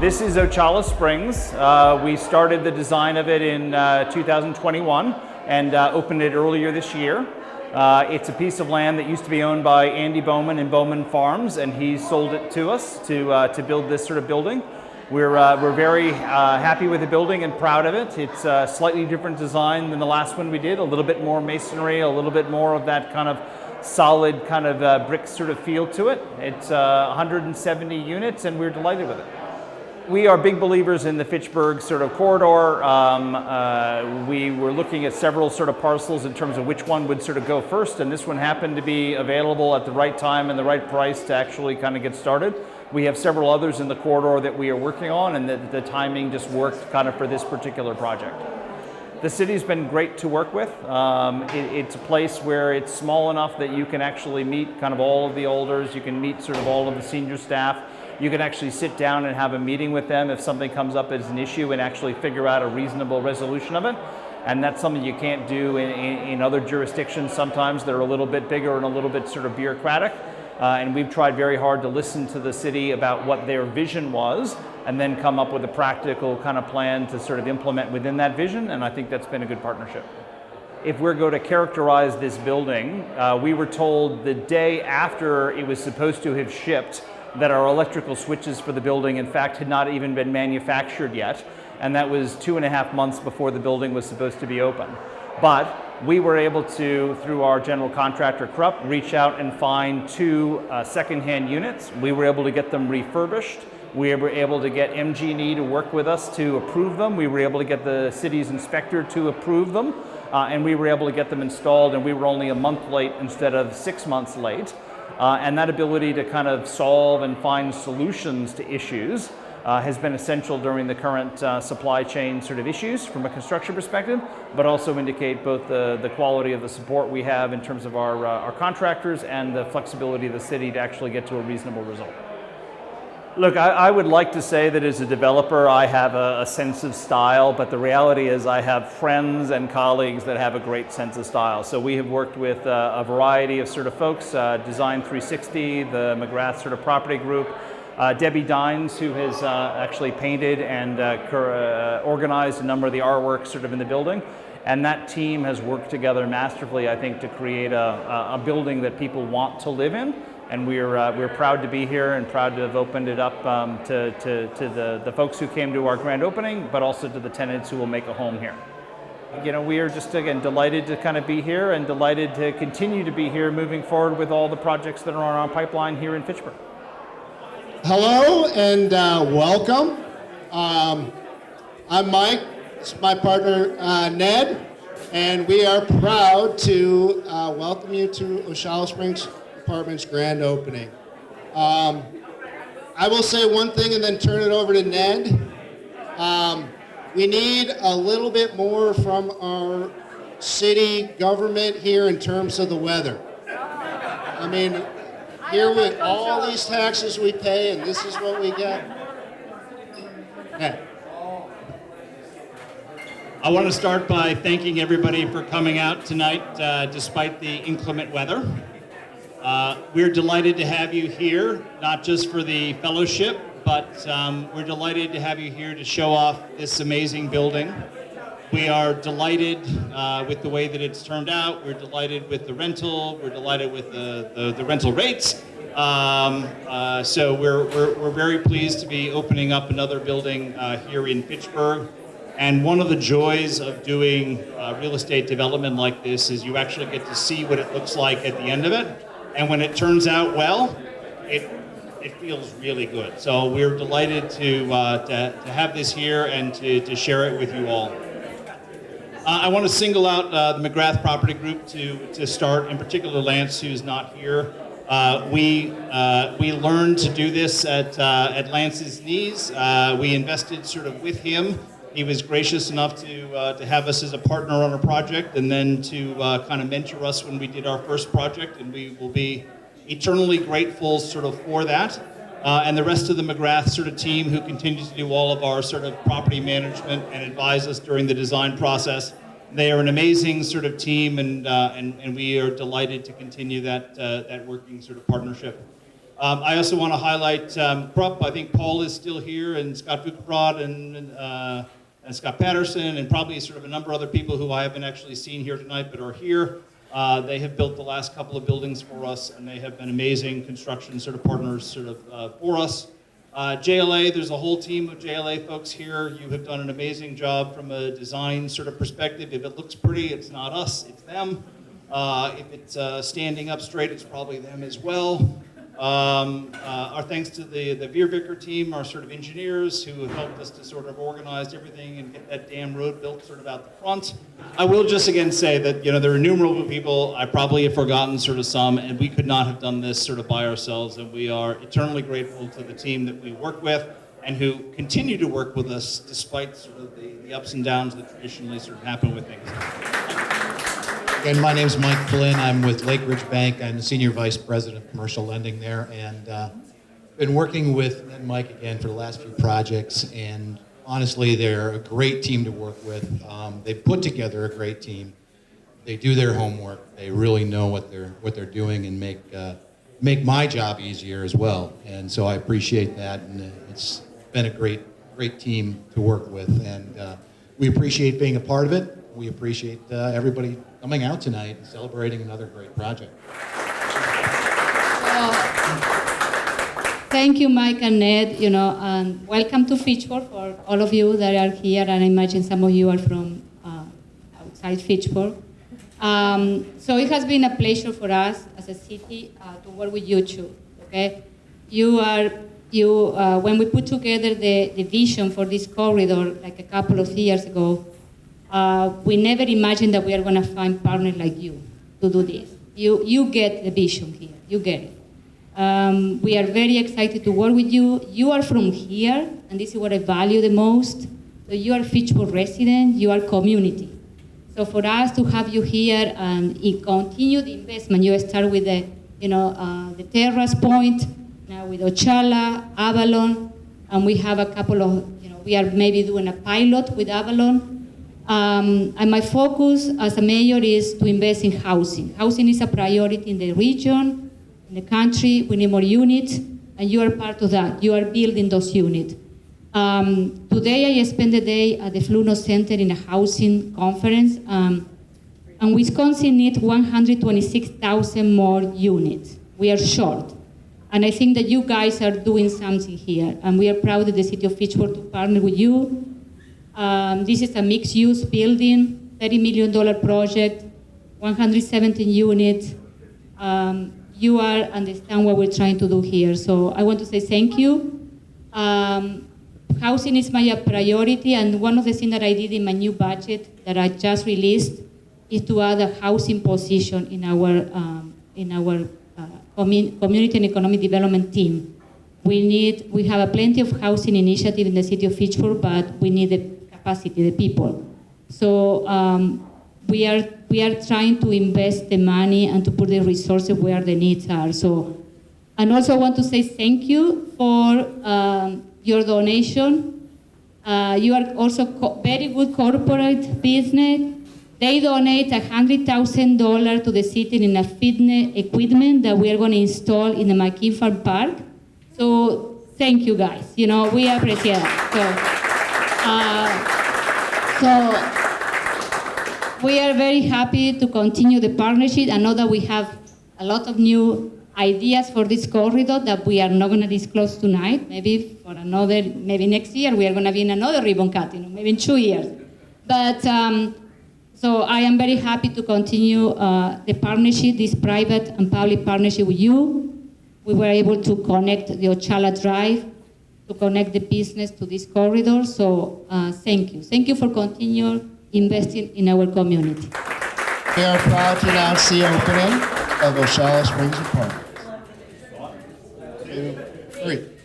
This is Ochalla Springs. We started the design of it in 2021 and opened it earlier this year. It's a piece of land that used to be owned by Andy Bowman and Bowman Farms, and he sold it to us to build this sort of building. We're very happy with the building and proud of it. It's a slightly different design than the last one we did, a little bit more masonry, a little bit more of that kind of solid kind of brick sort of feel to it. It's 170 units and we're delighted with it. We are big believers in the Fitchburg sort of corridor. We were looking at several sort of parcels in terms of which one would sort of go first, and this one happened to be available at the right time and the right price to actually kind of get started. We have several others in the corridor that we are working on, and the timing just worked kind of for this particular project. The city's been great to work with. It's a place where it's small enough that you can actually meet kind of all of the elders, you can meet sort of all of the senior staff. You can actually sit down and have a meeting with them if something comes up as an issue and actually figure out a reasonable resolution of it. And that's something you can't do in other jurisdictions. Sometimes they're a little bit bigger and a little bit sort of bureaucratic. And we've tried very hard to listen to the city about what their vision was and then come up with a practical kind of plan to sort of implement within that vision. And I think that's been a good partnership. If we're going to characterize this building, we were told the day after it was supposed to have shipped that our electrical switches for the building, in fact, had not even been manufactured yet. And that was 2.5 months before the building was supposed to be open. But we were able to, through our general contractor, Krupp, reach out and find 2 secondhand units. We were able to get them refurbished. We were able to get MG&E to work with us to approve them. We were able to get the city's inspector to approve them. And we were able to get them installed, and we were only a month late instead of 6 months late. And that ability to kind of solve and find solutions to issues has been essential during the current supply chain sort of issues from a construction perspective, but also indicate both the quality of the support we have in terms of our contractors and the flexibility of the city to actually get to a reasonable result. Look, I would like to say that as a developer I have a sense of style, but the reality is I have friends and colleagues that have a great sense of style. So we have worked with a variety of sort of folks, Design 360, the McGrath sort of property group, Debbie Dines, who has actually painted and organized a number of the artwork sort of in the building. And that team has worked together masterfully, I think, to create a building that people want to live in. And we're proud to be here and proud to have opened it up to the folks who came to our grand opening, but also to the tenants who will make a home here. You know, we are just, again, delighted to kind of be here and delighted to continue to be here moving forward with all the projects that are on our pipeline here in Fitchburg. Hello and welcome. I'm Mike, it's my partner Ned, and we are proud to welcome you to Ochalla Springs Apartments grand opening. I will say one thing and then turn it over to Ned. We need a little bit more from our city government here in terms of the weather. I mean, here with all these taxes we pay and this is what we get. Ned. I want to start by thanking everybody for coming out tonight despite the inclement weather. We're delighted to have you here, not just for the fellowship, but we're delighted to have you here to show off this amazing building. We are delighted with the way that it's turned out. We're delighted with the rental. We're delighted with the rental rates. So we're very pleased to be opening up another building here in Fitchburg. And one of the joys of doing real estate development like this is you actually get to see what it looks like at the end of it. And when it turns out well, it feels really good. So we're delighted to have this here and to share it with you all. I want to single out the McGrath Property Group to start, in particular Lance, who's not here. We learned to do this at Lance's knees. We invested sort of with him. He was gracious enough to have us as a partner on a project and then to kind of mentor us when we did our first project, and we will be eternally grateful sort of for that. And the rest of the McGrath sort of team who continues to do all of our sort of property management and advise us during the design process. They are an amazing sort of team, and we are delighted to continue that working sort of partnership. I also want to highlight Krupp. I think Paul is still here, and Scott Buckebrod and Scott Patterson, and probably sort of a number of other people who I haven't actually seen here tonight but are here. They have built the last couple of buildings for us, and they have been amazing construction sort of partners for us. JLA, there's a whole team of JLA folks here. You have done an amazing job from a design sort of perspective. If it looks pretty, it's not us, it's them. If it's standing up straight, it's probably them as well. Our thanks to the Veerviker team, our sort of engineers who have helped us to sort of organize everything and get that damn road built sort of out the front. I will just again say that, you know, there are innumerable people, I probably have forgotten sort of some, and we could not have done this sort of by ourselves, and we are eternally grateful to the team that we work with and who continue to work with us despite sort of the ups and downs that traditionally sort of happen with things. Again, my name's Mike Flynn. I'm with Lake Ridge Bank. I'm the Senior Vice President of Commercial Lending there, and been working with Ned and Mike again for the last few projects, and honestly, they're a great team to work with. They've put together a great team. They do their homework. They really know what they're doing and make my job easier as well, and so I appreciate that, and it's been a great team to work with, and we appreciate being a part of it. We appreciate everybody coming out tonight and celebrating another great project. Thank you, Mike and Ned. You know, and welcome to Fitchburg for all of you that are here, and I imagine some of you are from outside Fitchburg. So it has been a pleasure for us as a city to work with you too. Okay, when we put together the vision for this corridor like a couple of years ago. We never imagined that we are going to find partners like you to do this. You get the vision here. You get it. We are very excited to work with you. You are from here, and this is what I value the most. So you are Fitchburg resident. You are community. So for us to have you here and continue the investment, you start with the Terrace Point, now with Ochalla, Avalon, and we have a couple of, we are maybe doing a pilot with Avalon. And my focus as a mayor is to invest in housing. Housing is a priority in the region, in the country. We need more units, and you are part of that. You are building those units. Today I spent the day at the Fluno Center in a housing conference, and Wisconsin needs 126,000 more units. We are short. And I think that you guys are doing something here, and we are proud of the city of Fitchburg to partner with you. This is a mixed-use building, $30 million project, 117 units. You understand what we're trying to do here. So I want to say thank you. Housing is my priority, and one of the things that I did in my new budget that I just released is to add a housing position in our community and economic development team. We have a plenty of housing initiative in the city of Fitchburg, but we need the capacity, the people. So we are trying to invest the money and to put the resources where the needs are. So, and also I want to say thank you for your donation. You are also very good corporate business. They donate $100,000 to the city in a fitness equipment that we are going to install in the McKean Farm Park. So thank you guys. We appreciate it. So we are very happy to continue the partnership. I know that we have a lot of new ideas for this corridor that we are not going to disclose tonight. Maybe next year we are going to be in another ribbon cutting, maybe in 2 years. But so I am very happy to continue the partnership, this private and public partnership with you. We were able to connect the Ochalla Drive, to connect the business to this corridor. So thank you. Thank you for continuing investing in our community. We are proud to announce the opening of Ochalla Springs Apartments. 2, 3.